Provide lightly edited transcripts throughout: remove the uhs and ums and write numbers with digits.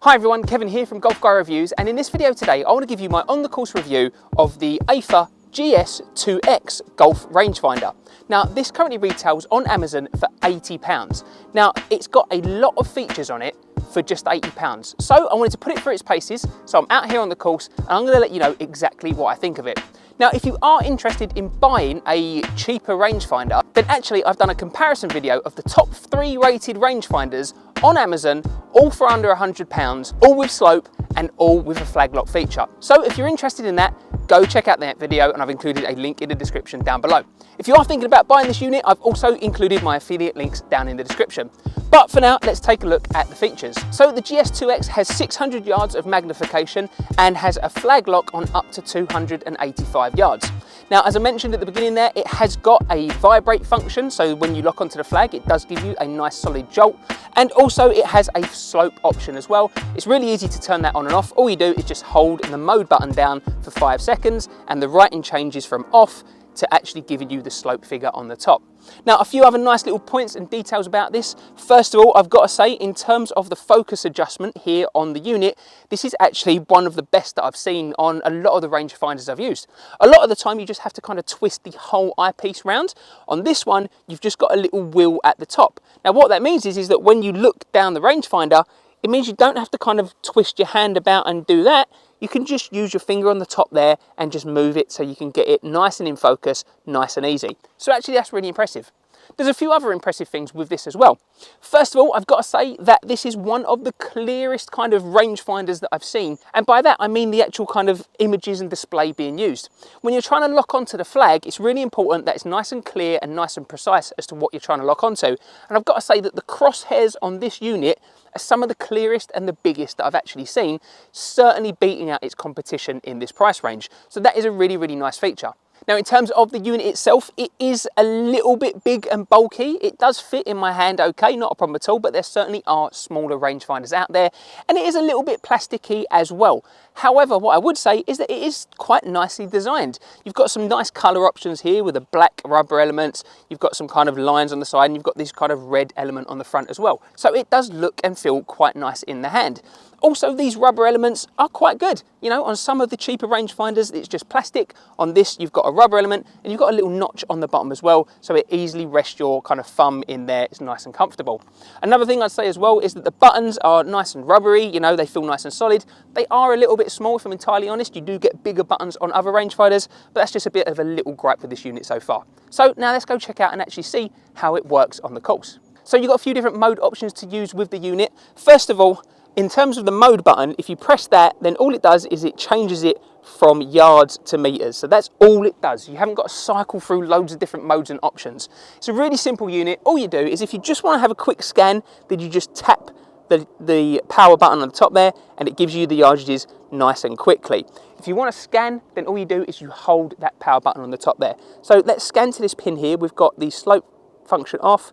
Hi everyone, Kevin here from Golf Guy Reviews, and in this video today I want to give you my on-the-course review of the Aofar GX-2S Golf Rangefinder. Now this currently retails on Amazon for £80. Now it's got a lot of features on it for just £80. So I wanted to put it through its paces, so I'm out here on the course and I'm going to let you know exactly what I think of it. Now if you are interested in buying a cheaper rangefinder, then actually I've done a comparison video of the top 3 rated rangefinders on Amazon, all for under £100, all with slope and all with a flag lock feature. So if you're interested in that, go check out that video and I've included a link in the description down below. If you are thinking about buying this unit, I've also included my affiliate links down in the description. But for now, let's take a look at the features. So the GX-2S has 600 yards of magnification and has a flag lock on up to 285 yards. Now, as I mentioned at the beginning there, it has got a vibrate function. So when you lock onto the flag, it does give you a nice solid jolt. And also it has a slope option as well. It's really easy to turn that on and off. All you do is just hold the mode button down for 5 seconds and the writing changes from off to actually giving you the slope figure on the top. Now, a few other nice little points and details about this. First of all, I've got to say, in terms of the focus adjustment here on the unit, this is actually one of the best that I've seen on a lot of the rangefinders I've used. A lot of the time, you just have to kind of twist the whole eyepiece round. On this one, you've just got a little wheel at the top. Now, what that means is that when you look down the rangefinder, it means you don't have to kind of twist your hand about and do that. You can just use your finger on the top there and just move it so you can get it nice and in focus, nice and easy. So actually that's really impressive. There's a few other impressive things with this as well. First of all, I've got to say that this is one of the clearest kind of rangefinders that I've seen. And by that, I mean the actual kind of images and display being used. When you're trying to lock onto the flag, it's really important that it's nice and clear and nice and precise as to what you're trying to lock onto. And I've got to say that the crosshairs on this unit are some of the clearest and the biggest that I've actually seen, certainly beating out its competition in this price range. So that is a really, really nice feature. Now, in terms of the unit itself, it is a little bit big and bulky. It does fit in my hand okay, not a problem at all, but there certainly are smaller rangefinders out there, and it is a little bit plasticky as well. However, what I would say is that it is quite nicely designed. You've got some nice colour options here with the black rubber elements. You've got some kind of lines on the side, and you've got this kind of red element on the front as well. So it does look and feel quite nice in the hand. Also, these rubber elements are quite good. You know, on some of the cheaper rangefinders, it's just plastic. On this, you've got a rubber element and you've got a little notch on the bottom as well, so it easily rests your kind of thumb in there. It's nice and comfortable. Another thing I'd say as well is that the buttons are nice and rubbery. You know, they feel nice and solid. They are a little bit small, if I'm entirely honest. You do get bigger buttons on other rangefinders, but that's just a bit of a little gripe with this unit so far. So now let's go check out and actually see how it works on the course. So you've got a few different mode options to use with the unit. First of all, in terms of the mode button, if you press that, then all it does is it changes it from yards to meters. So that's all it does. You haven't got to cycle through loads of different modes and options. It's a really simple unit. All you do is if you just want to have a quick scan, then you just tap the power button on the top there and it gives you the yardages nice and quickly. If you want to scan, then all you do is you hold that power button on the top there. So let's scan to this pin here. We've got the slope function off.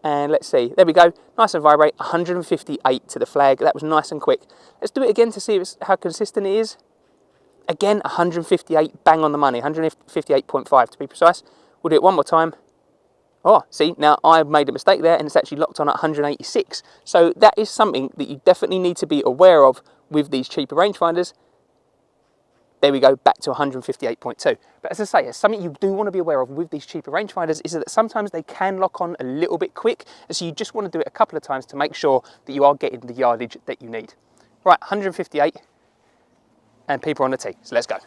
And let's see, there we go, nice and vibrate, 158 to the flag. That was nice and quick. Let's do it again to see how consistent it is. Again, 158, bang on the money, 158.5 to be precise. We'll do it one more time. Oh, see, now I've made a mistake there and it's actually locked on at 186. So that is something that you definitely need to be aware of with these cheaper rangefinders. There we go, back to 158.2. But as I say, something you do want to be aware of with these cheaper rangefinders is that sometimes they can lock on a little bit quick, and so you just want to do it a couple of times to make sure that you are getting the yardage that you need. Right, 158, and people are on the tee, so let's go.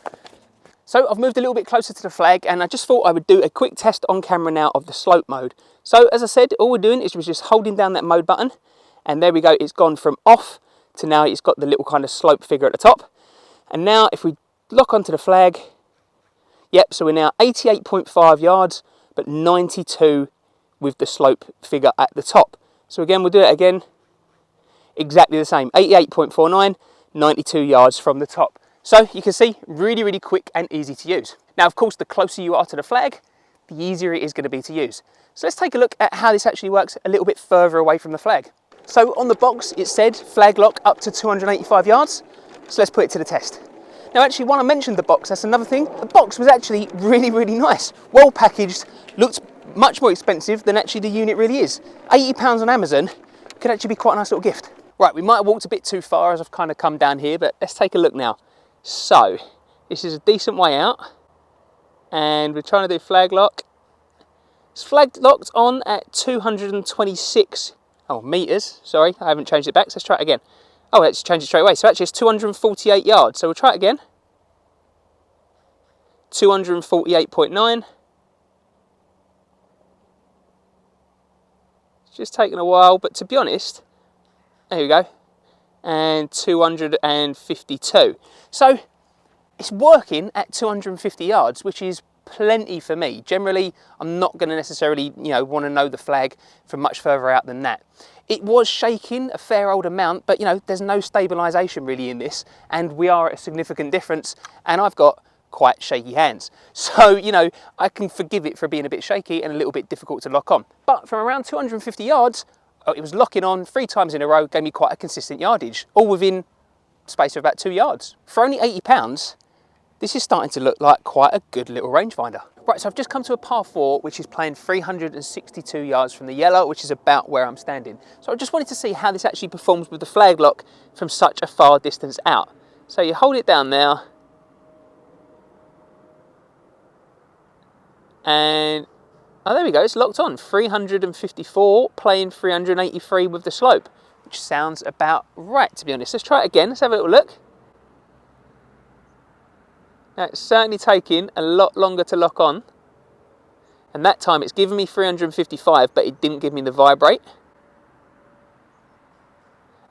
So I've moved a little bit closer to the flag, and I just thought I would do a quick test on camera now of the slope mode. So as I said, all we're doing is we're just holding down that mode button, and there we go, it's gone from off to now it's got the little kind of slope figure at the top. And now if we lock onto the flag, yep, so we're now 88.5 yards, but 92 with the slope figure at the top. So again, we'll do it again, exactly the same, 88.49, 92 yards from the top. So you can see, really, really quick and easy to use. Now, of course, the closer you are to the flag, the easier it is going to be to use. So let's take a look at how this actually works a little bit further away from the flag. So on the box, it said flag lock up to 285 yards. So let's put it to the test. Now actually, when I mentioned the box, that's another thing. The box was actually really, really nice. Well packaged, looked much more expensive than actually the unit really is. £80 on Amazon could actually be quite a nice little gift. Right, we might have walked a bit too far as I've kind of come down here, but let's take a look now. So, this is a decent way out, and we're trying to do flag lock. It's flag locked on at 226 meters. Sorry, I haven't changed it back, so let's try it again. Oh, let's change it straight away. So actually it's 248 yards. So we'll try it again. 248.9. It's just taking a while, but to be honest, there we go. And 252. So it's working at 250 yards, which is plenty for me. Generally, I'm not going to necessarily, want to know the flag from much further out than that. It was shaking a fair old amount, but there's no stabilisation really in this, and we are at a significant difference, and I've got quite shaky hands. So, I can forgive it for being a bit shaky and a little bit difficult to lock on. But from around 250 yards, it was locking on 3 times in a row, gave me quite a consistent yardage, all within space of about 2 yards. For only £80, this is starting to look like quite a good little rangefinder. Right, so I've just come to a par 4, which is playing 362 yards from the yellow, which is about where I'm standing. So I just wanted to see how this actually performs with the flag lock from such a far distance out. So you hold it down there, and oh, there we go, it's locked on. 354, playing 383 with the slope, which sounds about right, to be honest. Let's try it again, let's have a little look. Now it's certainly taking a lot longer to lock on, and that time it's given me 355, but it didn't give me the vibrate.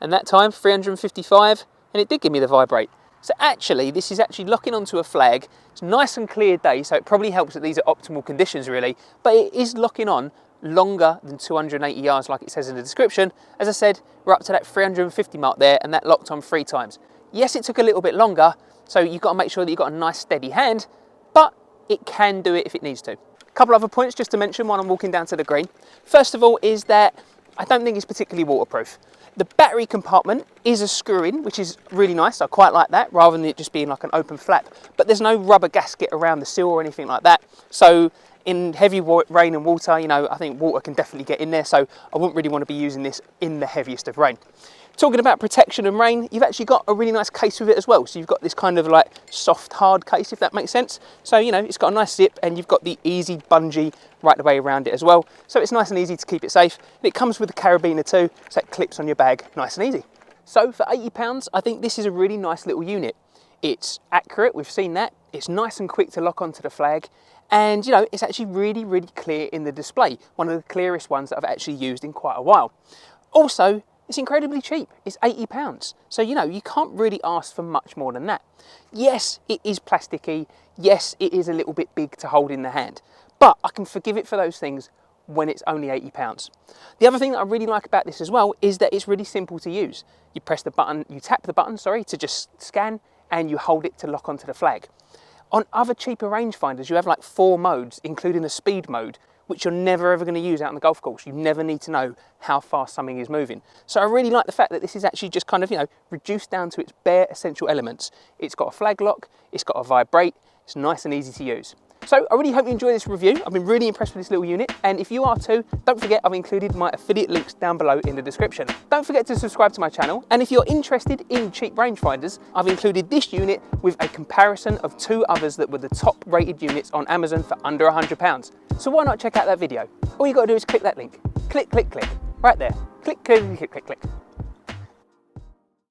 And that time 355, and it did give me the vibrate. So actually, this is actually locking onto a flag. It's a nice and clear day, so it probably helps that these are optimal conditions really, but it is locking on longer than 280 yards like it says in the description. As I said, we're up to that 350 mark there, and that locked on 3 times. Yes, it took a little bit longer, so you've got to make sure that you've got a nice steady hand, but it can do it if it needs to. A couple other points just to mention while I'm walking down to the green. First of all is that I don't think it's particularly waterproof. The battery compartment is a screw-in, which is really nice. I quite like that, rather than it just being like an open flap. But there's no rubber gasket around the sill or anything like that. So in heavy rain and water, I think water can definitely get in there. So I wouldn't really want to be using this in the heaviest of rain. Talking about protection and rain, you've actually got a really nice case with it as well. So you've got this kind of like soft, hard case, if that makes sense. So, it's got a nice zip, and you've got the easy bungee right the way around it as well. So it's nice and easy to keep it safe. And it comes with a carabiner too, so it clips on your bag nice and easy. So for £80, I think this is a really nice little unit. It's accurate, we've seen that. It's nice and quick to lock onto the flag. And, it's actually really, really clear in the display. One of the clearest ones that I've actually used in quite a while. Also, it's incredibly cheap. It's £80. So, you can't really ask for much more than that. Yes, it is plasticky. Yes, it is a little bit big to hold in the hand. But I can forgive it for those things when it's only £80. The other thing that I really like about this as well is that it's really simple to use. You press the button, you tap the button, to just scan, and you hold it to lock onto the flag. On other cheaper rangefinders, you have like 4 modes, including the speed mode, which you're never ever going to use out on the golf course. You never need to know how fast something is moving. So I really like the fact that this is actually just kind of, reduced down to its bare essential elements. It's got a flag lock, it's got a vibrate, it's nice and easy to use. So I really hope you enjoy this review. I've been really impressed with this little unit, and if you are too, don't forget I've included my affiliate links down below in the description. Don't forget to subscribe to my channel, and if you're interested in cheap rangefinders, I've included this unit with a comparison of 2 others that were the top rated units on Amazon for under £100. So why not check out that video? All you got to do is click that link. Click, click, click. Right there. Click, click, click, click, click.